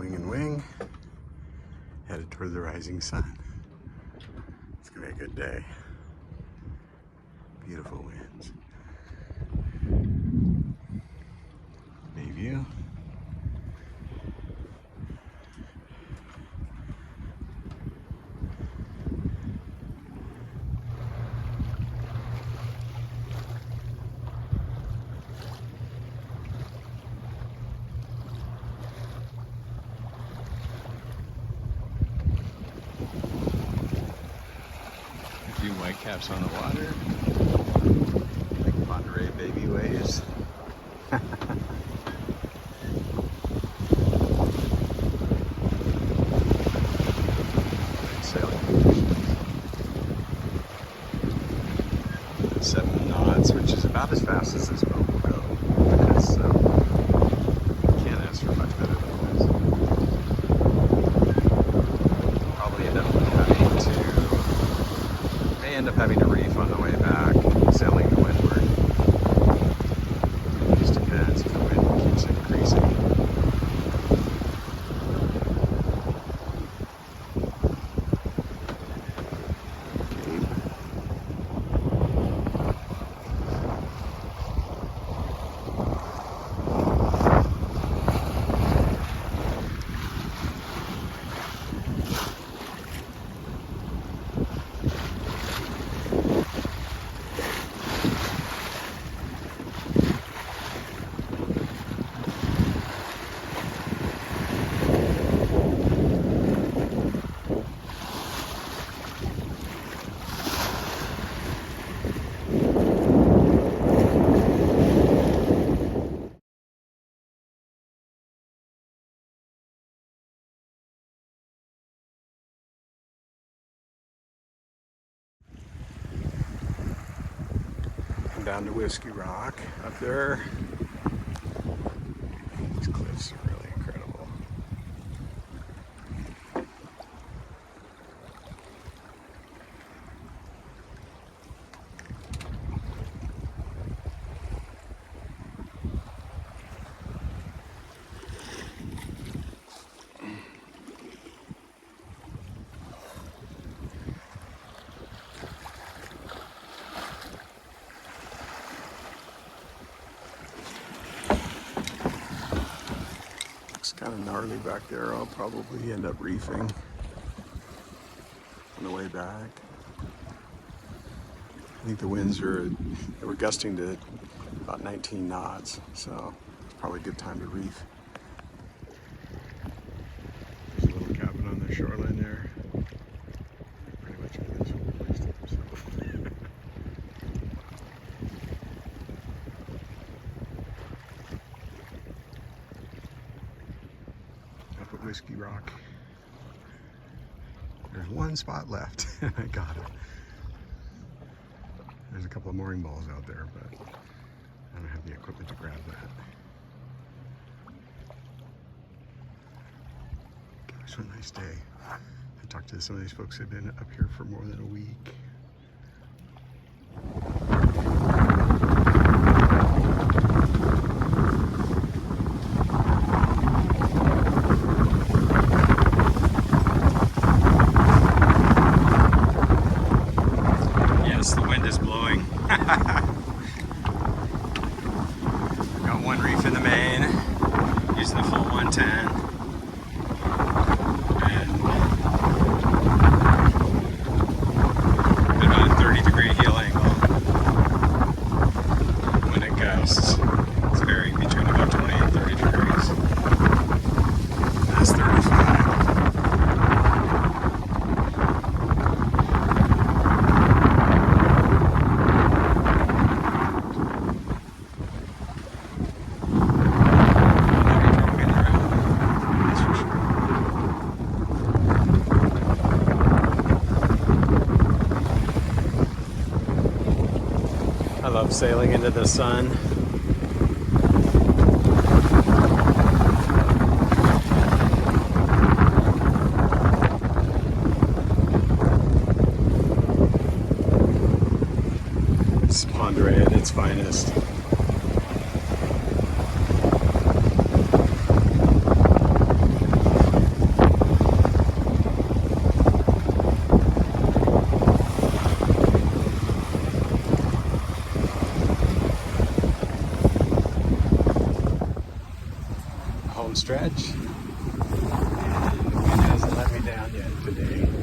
wing and wing, headed toward the rising sun. It's gonna be a good day. Beautiful winds. Bay view. A few whitecaps on the water. Like Oreille baby waves. Sailing conditions. 7 knots, which is about as fast as this boat will go. Because can't ask for much better than this. Probably may end up having to reef on the way back, sailing to windward. It just depends if the wind keeps increasing. Down to Whiskey Rock up there. These cliffs are really incredible. Kind of gnarly back there. I'll probably end up reefing on the way back. I think the winds were gusting to about 19 knots, so probably a good time to reef. There's a little cabin on the shoreline there. Pretty much everything's overpriced up, so. Whiskey Rock. There's one spot left. I got it. There's a couple of mooring balls out there, but I don't have the equipment to grab that. Gosh, what a nice day. I talked to some of these folks who've been up here for more than a week. Got one reef in the main, using the full 110. And about a 30-degree heel angle when it gusts. It's varying between about 20 and 30 degrees. That's 35. I love sailing into the sun. It's Oreille at its finest. home stretch. And the wind hasn't let me down yet today.